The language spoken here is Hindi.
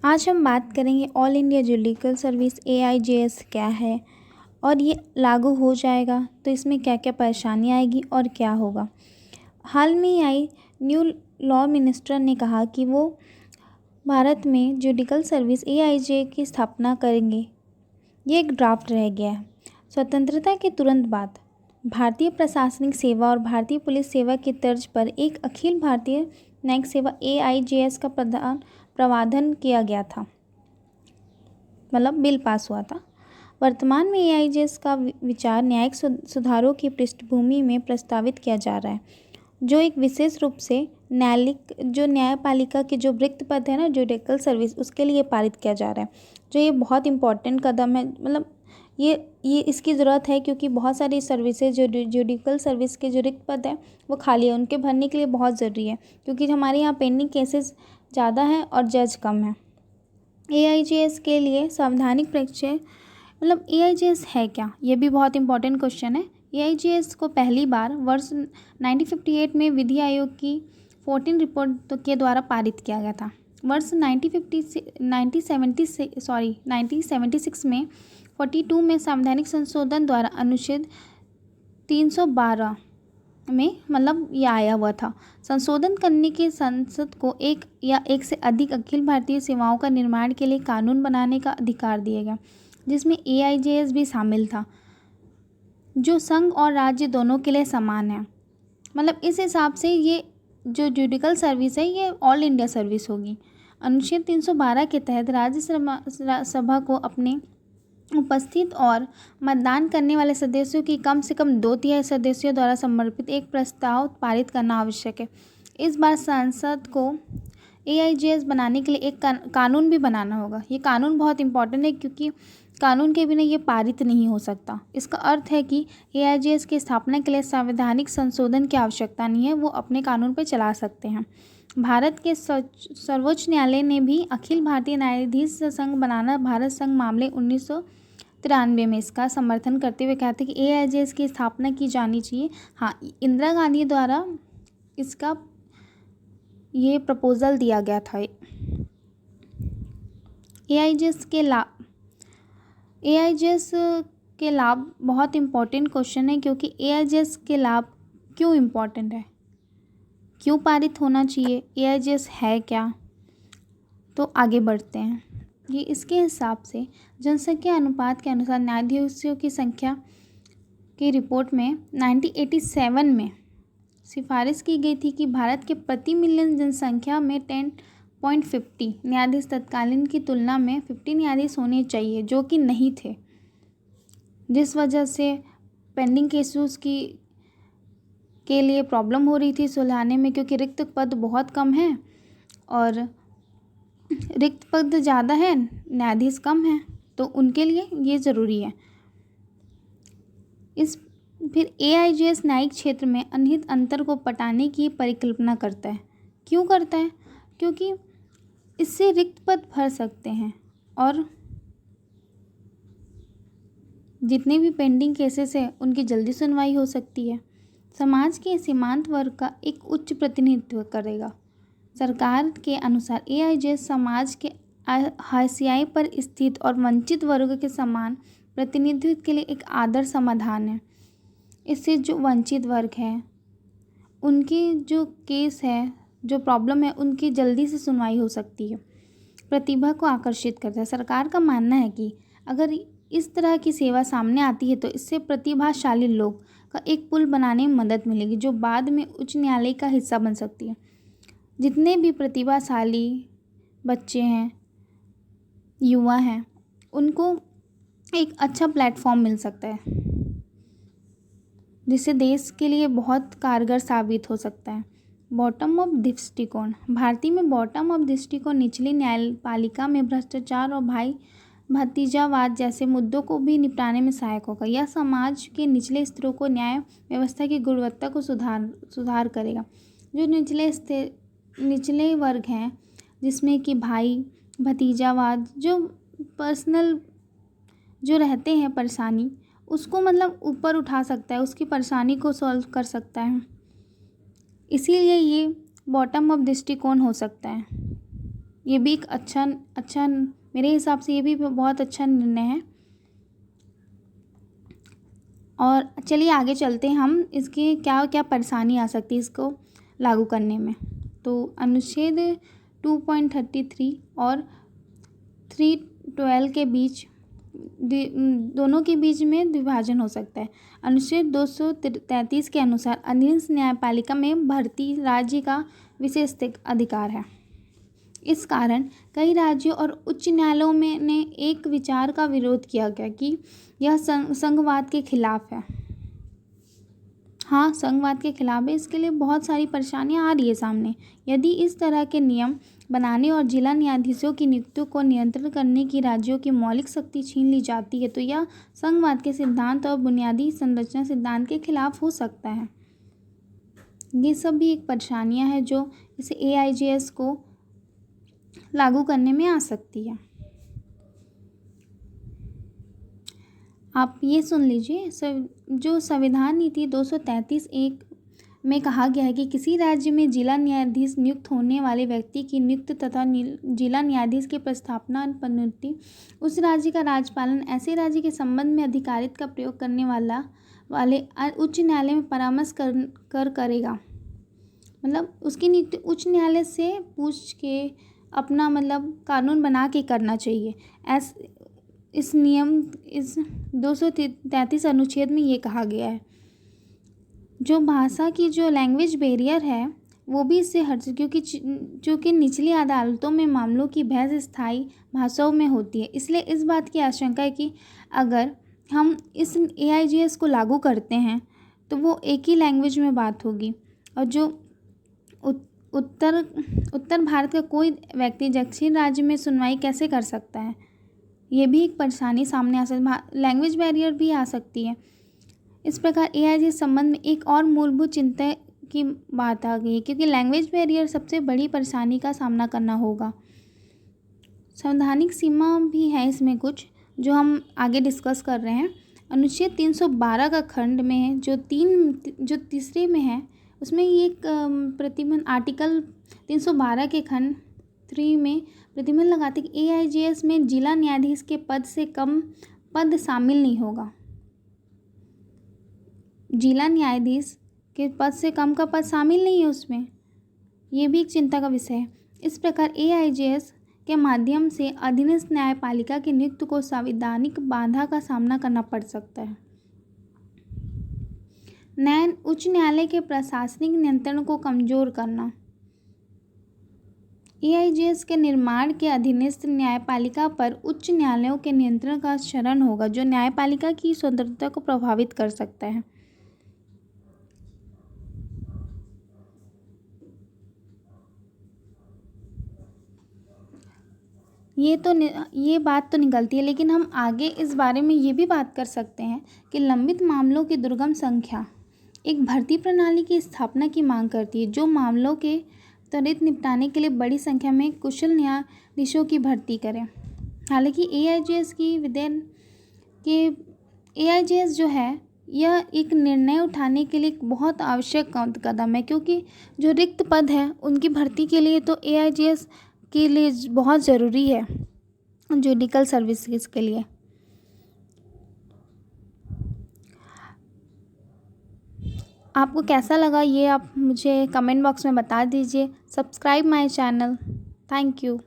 आज हम बात करेंगे all India judicial service AIJS क्या है और ये लागू हो जाएगा तो इसमें क्या क्या परेशानी आएगी और क्या होगा। हाल में आई न्यू लॉ मिनिस्टर ने कहा कि वो भारत में जुडिकल सर्विस AIJ की स्थापना करेंगे। ये एक ड्राफ्ट रह गया है। स्वतंत्रता के तुरंत बाद भारतीय प्रशासनिक सेवा और भारतीय पुलिस सेवा की तर्ज पर एक अखिल भारतीय न्यायिक सेवा AIJS का प्रावधान किया गया था, मतलब बिल पास हुआ था। वर्तमान में AIJS का विचार न्यायिक सुधारों की पृष्ठभूमि में प्रस्तावित किया जा रहा है, जो एक विशेष रूप से न्यायपालिका के जो रिक्त पद है ना, जुडिकल सर्विस, उसके लिए पारित किया जा रहा है। जो ये बहुत इंपॉर्टेंट कदम है, मतलब ये इसकी ज़रूरत है क्योंकि बहुत सारी सर्विसेज जो जुडिकल सर्विस के जो रिक्त पद हैं वो खाली है, उनके भरने के लिए बहुत ज़रूरी है क्योंकि हमारे यहाँ पेंडिंग केसेस ज़्यादा हैं और जज कम हैं। AIJS के लिए संवैधानिक परिचय, मतलब AIJS है क्या, ये भी बहुत इंपॉर्टेंट क्वेश्चन है। AIJS को पहली बार वर्ष 1958 में विधि आयोग की 14 रिपोर्ट के द्वारा पारित किया गया था। वर्ष 1976 में 42 में संवैधानिक संशोधन द्वारा अनुच्छेद 312 में मतलब ये आया हुआ था। संशोधन करने के संसद को एक या एक से अधिक अखिल भारतीय सेवाओं का निर्माण के लिए कानून बनाने का अधिकार दिया गया, जिसमें AIJS भी शामिल था, जो संघ और राज्य दोनों के लिए समान है। मतलब इस हिसाब से ये जो जुडिकल सर्विस है ये ऑल इंडिया सर्विस होगी। अनुच्छेद 312 के तहत राज्यसभा को अपने उपस्थित और मतदान करने वाले सदस्यों की कम से कम 2/3 सदस्यों द्वारा समर्पित एक प्रस्ताव पारित करना आवश्यक है। इस बार संसद को AIJS बनाने के लिए एक कानून भी बनाना होगा। ये कानून बहुत इंपॉर्टेंट है क्योंकि कानून के बिना ये पारित नहीं हो सकता। इसका अर्थ है कि AIJS की स्थापना के लिए संवैधानिक संशोधन की आवश्यकता नहीं है, वो अपने कानून पर चला सकते हैं। भारत के सर्वोच्च न्यायालय ने भी अखिल भारतीय न्यायाधीश संघ बनाना भारत संघ मामले 1993 में इसका समर्थन करते हुए कहा था कि AIJS की स्थापना की जानी चाहिए। हाँ, इंदिरा गांधी द्वारा इसका ये प्रपोजल दिया गया था। AIJS के लाभ बहुत इम्पोर्टेंट क्वेश्चन है क्योंकि AIJS के लाभ क्यों इम्पोर्टेंट है, क्यों पारित होना चाहिए, AIJS है क्या, तो आगे बढ़ते हैं। ये इसके हिसाब से जनसंख्या अनुपात के अनुसार न्यायाधीशों की संख्या की रिपोर्ट में 1987 में सिफारिश की गई थी कि भारत के प्रति मिलियन जनसंख्या में 10.50 न्यायाधीश तत्कालीन की तुलना में 50 न्यायाधीश होने चाहिए, जो कि नहीं थे, जिस वजह से पेंडिंग केसेस के लिए प्रॉब्लम हो रही थी सुलझाने में, क्योंकि रिक्त पद बहुत कम हैं और रिक्त पद ज़्यादा है, न्यायाधीश कम है, तो उनके लिए ये ज़रूरी है। फिर AIJS न्यायिक क्षेत्र में अंतर्निहित अंतर को पटाने की परिकल्पना करता है। क्यों करता है? क्योंकि इससे रिक्त पद भर सकते हैं और जितने भी पेंडिंग केसेस हैं उनकी जल्दी सुनवाई हो सकती है। समाज के सीमांत वर्ग का एक उच्च प्रतिनिधित्व करेगा। सरकार के अनुसार AIJS समाज के हाशिए पर स्थित और वंचित वर्ग के समान प्रतिनिधित्व के लिए एक आदर्श समाधान है। इससे जो वंचित वर्ग हैं उनकी जो केस है, जो प्रॉब्लम है, उनकी जल्दी से सुनवाई हो सकती है। प्रतिभा को आकर्षित करता है। सरकार का मानना है कि अगर इस तरह की सेवा सामने आती है तो इससे प्रतिभाशाली लोग का एक पुल बनाने में मदद मिलेगी, जो बाद में उच्च न्यायालय का हिस्सा बन सकती है। जितने भी प्रतिभाशाली बच्चे हैं, युवा हैं, उनको एक अच्छा प्लेटफॉर्म मिल सकता है, जिससे देश के लिए बहुत कारगर साबित हो सकता है। बॉटम अप दृष्टिकोण। भारतीय में बॉटम अप दृष्टिकोण निचली न्यायपालिका में भ्रष्टाचार और भाई भतीजावाद जैसे मुद्दों को भी निपटाने में सहायक होगा। यह समाज के निचले स्तरों को न्याय व्यवस्था की गुणवत्ता को सुधार करेगा। जो निचले वर्ग हैं, जिसमें कि भाई भतीजावाद, जो पर्सनल जो रहते हैं परेशानी, उसको मतलब ऊपर उठा सकता है, उसकी परेशानी को सॉल्व कर सकता है। इसीलिए ये बॉटम अप दृष्टिकोण हो सकता है। ये भी एक अच्छा मेरे हिसाब से ये भी बहुत अच्छा निर्णय है। और चलिए आगे चलते हैं, हम इसके क्या क्या परेशानी आ सकती है इसको लागू करने में। तो अनुच्छेद 2.33 और 312 के बीच दोनों के बीच में विभाजन हो सकता है। अनुच्छेद 233 के अनुसार अधीनस्थ न्यायपालिका में भर्ती राज्य का विशेष अधिकार है। इस कारण कई राज्यों और उच्च न्यायालयों में ने एक विचार का विरोध किया गया कि यह संघवाद के खिलाफ है। हाँ, संघवाद के खिलाफ है, इसके लिए बहुत सारी परेशानियां आ रही है सामने। यदि इस तरह के नियम बनाने और जिला न्यायाधीशों की नियुक्तियों को नियंत्रण करने की राज्यों की मौलिक शक्ति छीन ली जाती है तो यह संघवाद के सिद्धांत और बुनियादी संरचना सिद्धांत के खिलाफ हो सकता है। ये सब भी एक परेशानियां हैं जो इस AIJS को लागू करने में आ सकती है। आप ये सुन लीजिए, जो संविधान नीति 233(1) में कहा गया है कि किसी राज्य में जिला न्यायाधीश नियुक्त होने वाले व्यक्ति की नियुक्ति तथा जिला न्यायाधीश की प्रस्थापना पदोन्नति उस राज्य का राज्यपालन ऐसे राज्य के संबंध में अधिकारित का प्रयोग करने वाले उच्च न्यायालय में परामर्श करेगा। मतलब उसकी नियुक्ति उच्च न्यायालय से पूछ के अपना कानून बना के करना चाहिए। इस 233 अनुच्छेद में ये कहा गया है। जो भाषा की जो लैंग्वेज बैरियर है वो भी इससे हट, क्योंकि निचली अदालतों में मामलों की बहस स्थायी भाषाओं में होती है। इसलिए इस बात की आशंका है कि अगर हम इस AIJS को लागू करते हैं तो वो एक ही लैंग्वेज में बात होगी और जो उत्तर भारत का कोई व्यक्ति दक्षिण राज्य में सुनवाई कैसे कर सकता है। ये भी एक परेशानी सामने आ सकती है, लैंग्वेज बैरियर भी आ सकती है। इस प्रकार AIJS संबंध में एक और मूलभूत चिंता की बात आ गई है, क्योंकि लैंग्वेज बैरियर सबसे बड़ी परेशानी का सामना करना होगा। संवैधानिक सीमा भी है इसमें कुछ जो हम आगे डिस्कस कर रहे हैं। अनुच्छेद 312 का खंड में जो तीसरे में है उसमें ये एक प्रतिबंध आर्टिकल 312 के खंड 3 में प्रतिबंध लगाते कि AIJS में जिला न्यायाधीश के पद से कम पद शामिल नहीं होगा। जिला न्यायाधीश के पद से कम का पद शामिल नहीं है उसमें, ये भी एक चिंता का विषय है। इस प्रकार AIJS के माध्यम से अधीनस्थ न्यायपालिका की नियुक्ति को संवैधानिक बाधा का सामना करना पड़ सकता है। उच्च न्यायालय के प्रशासनिक नियंत्रण को कमजोर करना। AIJS के निर्माण के अधीनस्थ न्यायपालिका पर उच्च न्यायालयों के नियंत्रण का क्षरण होगा जो न्यायपालिका की स्वतंत्रता को प्रभावित कर सकता है। ये बात तो निकलती है, लेकिन हम आगे इस बारे में ये भी बात कर सकते हैं कि लंबित मामलों की दुर्गम संख्या एक भर्ती प्रणाली की स्थापना की मांग करती है जो मामलों के त्वरित निपटाने के लिए बड़ी संख्या में कुशल न्यायाधीशों की भर्ती करे। हालांकि AIJS जो है यह एक निर्णय उठाने के लिए एक बहुत आवश्यक कदम है, क्योंकि जो रिक्त पद है उनकी भर्ती के लिए तो AIJS के लिए बहुत ज़रूरी है जुडिकल सर्विसेज के लिए। आपको कैसा लगा ये आप मुझे कमेंट बॉक्स में बता दीजिए। Subscribe my channel. Thank you.